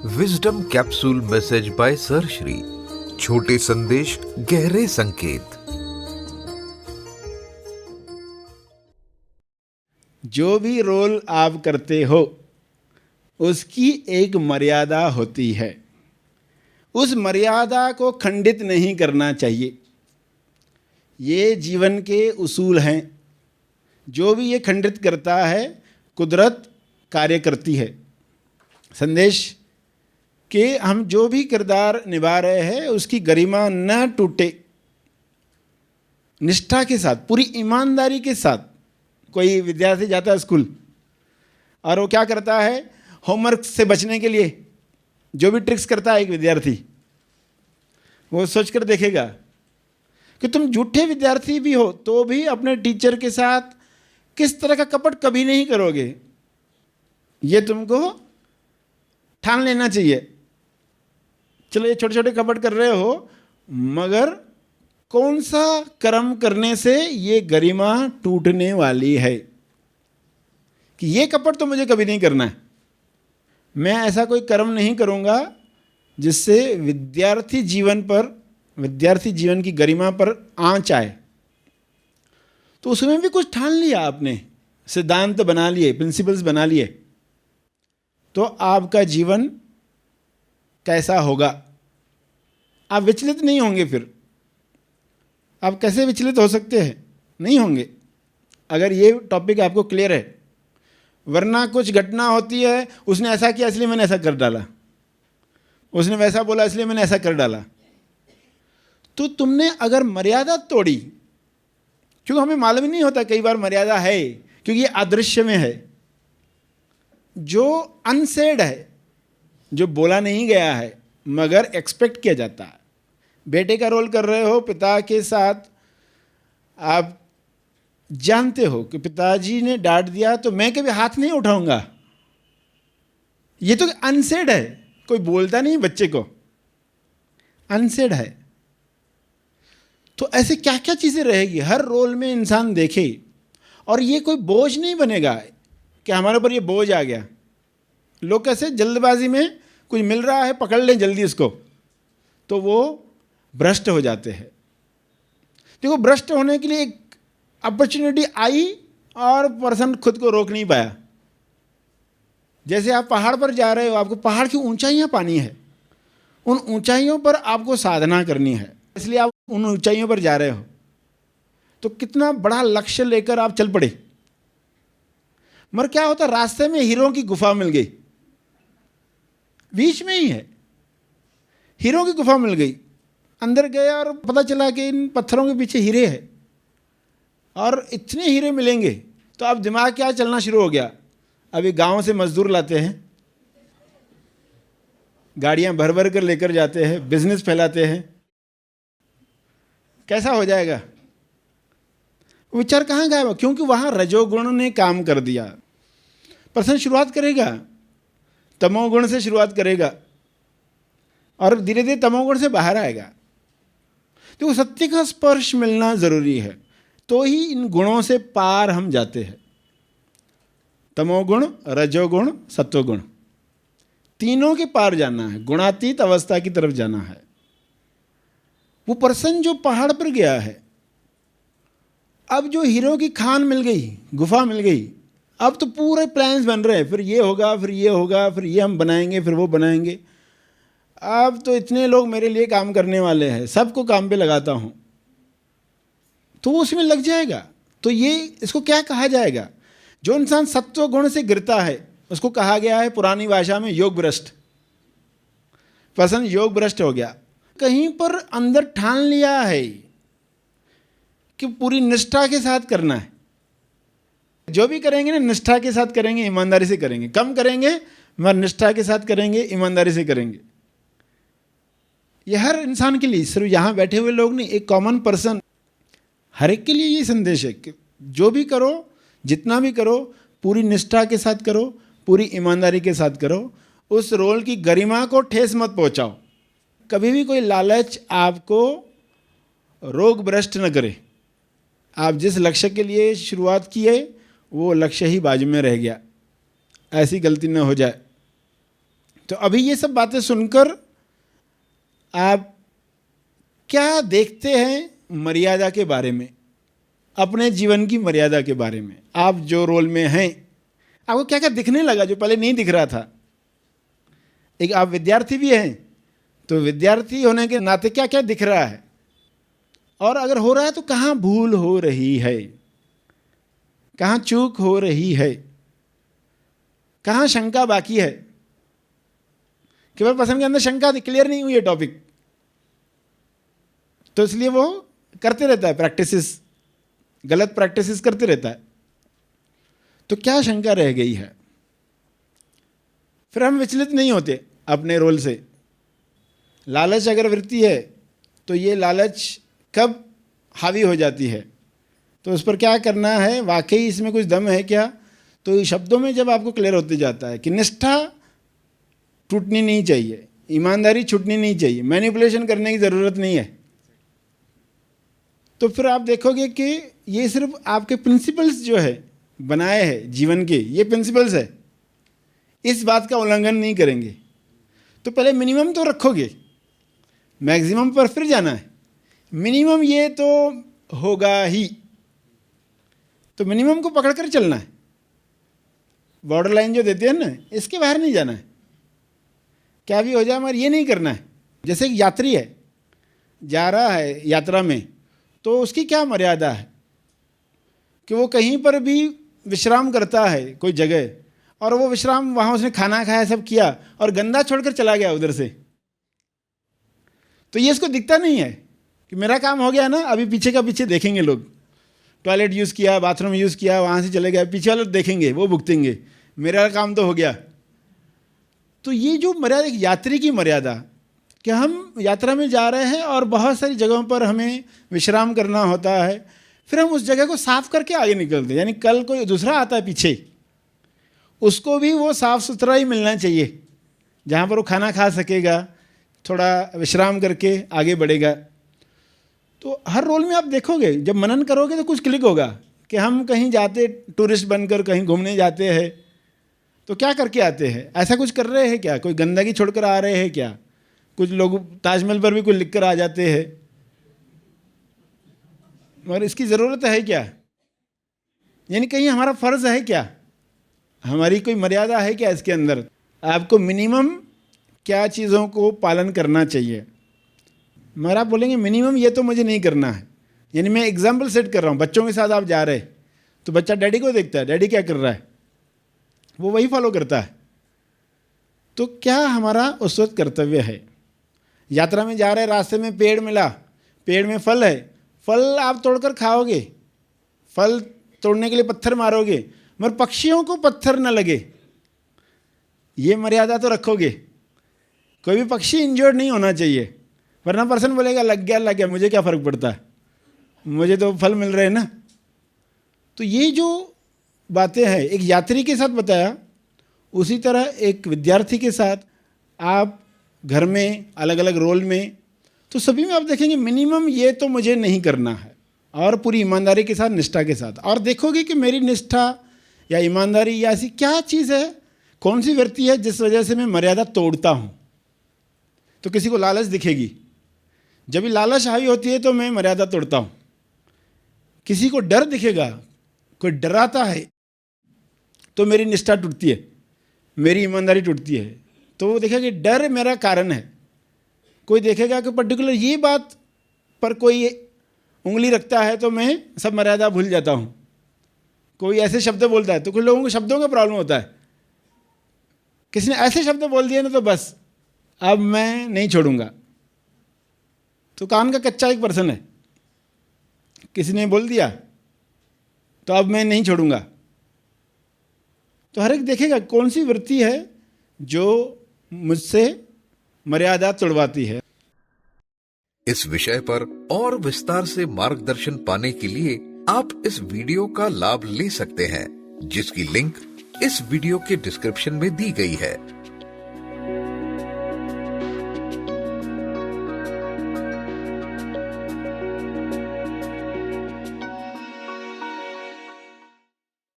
Wisdom capsule message bye sir Shri. छोटे संदेश गहरे संकेत। जो भी रोल आप करते हो उसकी एक मर्यादा होती है। उस मर्यादा को खंडित नहीं करना चाहिए। ये जीवन के उसूल हैं। जो भी ये खंडित करता है कुदरत कार्य करती है। संदेश कि हम जो भी किरदार निभा रहे हैं उसकी गरिमा न टूटे, निष्ठा के साथ, पूरी ईमानदारी के साथ। कोई विद्यार्थी जाता है स्कूल और वो क्या करता है, होमवर्क से बचने के लिए जो भी ट्रिक्स करता है एक विद्यार्थी, वो सोचकर देखेगा कि तुम झूठे विद्यार्थी भी हो तो भी अपने टीचर के साथ किस तरह का कपट कभी नहीं करोगे। ये तुमको ठान लेना चाहिए। चलो ये छोटे छोटे कपट कर रहे हो, मगर कौन सा कर्म करने से ये गरिमा टूटने वाली है कि ये कपट तो मुझे कभी नहीं करना है। मैं ऐसा कोई कर्म नहीं करूँगा जिससे विद्यार्थी जीवन की गरिमा पर आँच आए। तो उसमें भी कुछ ठान लिया आपने, सिद्धांत बना लिए, प्रिंसिपल्स बना लिए, तो आपका जीवन कैसा होगा। आप विचलित नहीं होंगे। फिर आप कैसे विचलित हो सकते हैं? नहीं होंगे अगर ये टॉपिक आपको क्लियर है। वरना कुछ घटना होती है, उसने ऐसा किया इसलिए मैंने ऐसा कर डाला, उसने वैसा बोला इसलिए मैंने ऐसा कर डाला। तो तुमने अगर मर्यादा तोड़ी, क्योंकि हमें मालूम ही नहीं होता कई बार मर्यादा है, क्योंकि ये अदृश्य में है, जो अनसेड है, जो बोला नहीं गया है मगर एक्सपेक्ट किया जाता है। बेटे का रोल कर रहे हो पिता के साथ, आप जानते हो कि पिताजी ने डांट दिया तो मैं कभी हाथ नहीं उठाऊंगा। ये तो अनसेड है, कोई बोलता नहीं बच्चे को, अनसेड है। तो ऐसे क्या क्या चीज़ें रहेगी हर रोल में इंसान देखे, और ये कोई बोझ नहीं बनेगा कि हमारे ऊपर ये बोझ आ गया। लोग कैसे जल्दबाजी में कुछ मिल रहा है पकड़ लें जल्दी इसको, तो वो भ्रष्ट हो जाते हैं। देखो, भ्रष्ट होने के लिए एक अपॉर्चुनिटी आई और पर्सन खुद को रोक नहीं पाया। जैसे आप पहाड़ पर जा रहे हो, आपको पहाड़ की ऊंचाइयां पानी है, उन ऊंचाइयों पर आपको साधना करनी है, इसलिए आप उन ऊंचाइयों पर जा रहे हो। तो कितना बड़ा लक्ष्य लेकर आप चल पड़े, मगर क्या होता, रास्ते में हीरों की गुफा मिल गई, बीच में ही है, हीरों की गुफा मिल गई। अंदर गया और पता चला कि इन पत्थरों के पीछे हीरे हैं, और इतने हीरे मिलेंगे। तो अब दिमाग क्या चलना शुरू हो गया। अभी गांव से मजदूर लाते हैं, गाड़ियां भर भर कर लेकर जाते हैं, बिजनेस फैलाते हैं। कैसा हो जाएगा? विचार कहाँ गया? क्योंकि वहाँ रजोगुण ने काम कर दिया। पर्सन शुरुआत करेगा, तमोगुण से शुरुआत करेगा और धीरे धीरे तमोगुण से बाहर आएगा। तो सत्य का स्पर्श मिलना जरूरी है, तो ही इन गुणों से पार हम जाते हैं। तमोगुण, रजोगुण, सत्वगुण, तीनों के पार जाना है, गुणातीत अवस्था की तरफ जाना है। वो पर्सन जो पहाड़ पर गया है, अब जो हीरो की खान मिल गई, गुफा मिल गई, अब तो पूरे प्लान्स बन रहे हैं, फिर ये होगा, फिर ये होगा, फिर ये हम बनाएंगे, फिर वो बनाएंगे। अब तो इतने लोग मेरे लिए काम करने वाले हैं, सबको काम पे लगाता हूँ, तो वो उसमें लग जाएगा। तो ये इसको क्या कहा जाएगा? जो इंसान सत्व गुण से गिरता है उसको कहा गया है पुरानी भाषा में योग भ्रष्ट। पर्सन योग भ्रष्ट हो गया। कहीं पर अंदर ठान लिया है कि पूरी निष्ठा के साथ करना है। जो भी करेंगे ना, निष्ठा के साथ करेंगे, ईमानदारी से करेंगे। कम करेंगे मगर निष्ठा के साथ करेंगे, ईमानदारी से करेंगे। यह हर इंसान के लिए, सिर्फ यहाँ बैठे हुए लोग नहीं, एक कॉमन पर्सन, हर एक के लिए ये संदेश है कि जो भी करो, जितना भी करो, पूरी निष्ठा के साथ करो, पूरी ईमानदारी के साथ करो। उस रोल की गरिमा को ठेस मत पहुँचाओ। कभी भी कोई लालच आपको रोग भ्रष्ट न करे। आप जिस लक्ष्य के लिए शुरुआत किए वो लक्ष्य ही बाजू में रह गया, ऐसी गलती न हो जाए। तो अभी ये सब बातें सुनकर आप क्या देखते हैं मर्यादा के बारे में, अपने जीवन की मर्यादा के बारे में? आप जो रोल में हैं, आपको क्या क्या दिखने लगा जो पहले नहीं दिख रहा था? एक आप विद्यार्थी भी हैं, तो विद्यार्थी होने के नाते क्या क्या दिख रहा है, और अगर हो रहा है तो कहाँ भूल हो रही है, कहाँ चूक हो रही है, कहाँ शंका बाकी है? केवल पर्सन के अंदर शंका क्लियर नहीं हुई है टॉपिक, तो इसलिए वो करते रहता है प्रैक्टिसेस, गलत प्रैक्टिसेस करते रहता है। तो क्या शंका रह गई है? फिर हम विचलित नहीं होते अपने रोल से। लालच अगर वृत्ति है तो ये लालच कब हावी हो जाती है, तो उस पर क्या करना है, वाकई इसमें कुछ दम है क्या? तो शब्दों में जब आपको क्लियर होते जाता है कि निष्ठा टूटनी नहीं चाहिए, ईमानदारी छूटनी नहीं चाहिए, मैनिपुलेशन करने की ज़रूरत नहीं है, तो फिर आप देखोगे कि ये सिर्फ आपके प्रिंसिपल्स जो है बनाए हैं जीवन के, ये प्रिंसिपल्स है, इस बात का उल्लंघन नहीं करेंगे। तो पहले मिनिमम तो रखोगे, मैक्सिमम पर फिर जाना है। मिनिमम ये तो होगा ही, तो मिनिमम को पकड़कर चलना है। बॉर्डर लाइन जो देते हैं ना, इसके बाहर नहीं जाना है, क्या भी हो जाए मगर ये नहीं करना है। जैसे एक यात्री है, जा रहा है यात्रा में, तो उसकी क्या मर्यादा है कि वो कहीं पर भी विश्राम करता है कोई जगह, और वो विश्राम वहाँ उसने खाना खाया, सब किया, और गंदा छोड़कर चला गया उधर से, तो ये इसको दिखता नहीं है कि मेरा काम हो गया ना, अभी पीछे का पीछे देखेंगे लोग, टॉयलेट यूज़ किया, बाथरूम यूज़ किया, वहाँ से चले गए, पीछे वाले देखेंगे, वो भुगतेंगे, मेरा काम तो हो गया। तो ये जो मर्यादा, एक यात्री की मर्यादा, कि हम यात्रा में जा रहे हैं और बहुत सारी जगहों पर हमें विश्राम करना होता है, फिर हम उस जगह को साफ करके आगे निकलते हैं। यानी कल कोई दूसरा आता है पीछे, उसको भी वो साफ़ सुथरा ही मिलना चाहिए, जहाँ पर वो खाना खा सकेगा, थोड़ा विश्राम करके आगे बढ़ेगा। तो हर रोल में आप देखोगे, जब मनन करोगे तो कुछ क्लिक होगा कि हम कहीं जाते, टूरिस्ट बनकर कहीं घूमने जाते हैं, तो क्या करके आते हैं? ऐसा कुछ कर रहे हैं क्या? कोई गंदगी छोड़कर आ रहे हैं क्या? कुछ लोग ताजमहल पर भी कुछ लिख कर आ जाते हैं, मगर इसकी ज़रूरत है क्या? यानी कहीं हमारा फ़र्ज़ है क्या? हमारी कोई मर्यादा है क्या इसके अंदर? आपको मिनिमम क्या चीज़ों को पालन करना चाहिए, मगर आप बोलेंगे मिनिमम ये तो मुझे नहीं करना है। यानी मैं एग्जाम्पल सेट कर रहा हूँ, बच्चों के साथ आप जा रहे, तो बच्चा डैडी को देखता है, डैडी क्या कर रहा है, वो वही फॉलो करता है। तो क्या हमारा उस वक्त कर्तव्य है? यात्रा में जा रहे, रास्ते में पेड़ मिला, पेड़ में फल है, फल आप तोड़कर खाओगे, फल तोड़ने के लिए पत्थर मारोगे, मगर पक्षियों को पत्थर न लगे, ये मर्यादा तो रखोगे। कोई भी पक्षी इंजर्ड नहीं होना चाहिए, वरना पर्सन बोलेगा लग गया, मुझे क्या फ़र्क पड़ता है, मुझे तो फल मिल रहे हैं ना। तो ये जो बातें हैं एक यात्री के साथ बताया, उसी तरह एक विद्यार्थी के साथ, आप घर में अलग अलग रोल में, तो सभी में आप देखेंगे मिनिमम ये तो मुझे नहीं करना है, और पूरी ईमानदारी के साथ, निष्ठा के साथ। और देखोगे कि मेरी निष्ठा या ईमानदारी या ऐसी क्या चीज़ है, कौन सी वृत्ति है जिस वजह से मैं मर्यादा तोड़ता हूँ। तो किसी को लालच दिखेगी, जब भी लालच हावी होती है तो मैं मर्यादा तोड़ता हूँ। किसी को डर दिखेगा, कोई डराता है तो मेरी निष्ठा टूटती है, मेरी ईमानदारी टूटती है। तो वो देखेगा कि डर मेरा कारण है। कोई देखेगा कि पर्टिकुलर ये बात पर कोई उंगली रखता है तो मैं सब मर्यादा भूल जाता हूँ। कोई ऐसे शब्द बोलता है तो कुछ लोगों को शब्दों का प्रॉब्लम होता है, किसी ने ऐसे शब्द बोल दिए ना तो बस अब मैं नहीं छोड़ूंगा। तो कान का कच्चा एक पर्सन है, किसी ने बोल दिया तो अब मैं नहीं छोड़ूंगा। तो हर एक देखेगा कौन सी वृत्ति है जो मुझसे मर्यादा तोड़वाती है। इस विषय पर और विस्तार से मार्गदर्शन पाने के लिए आप इस वीडियो का लाभ ले सकते हैं, जिसकी लिंक इस वीडियो के डिस्क्रिप्शन में दी गई है।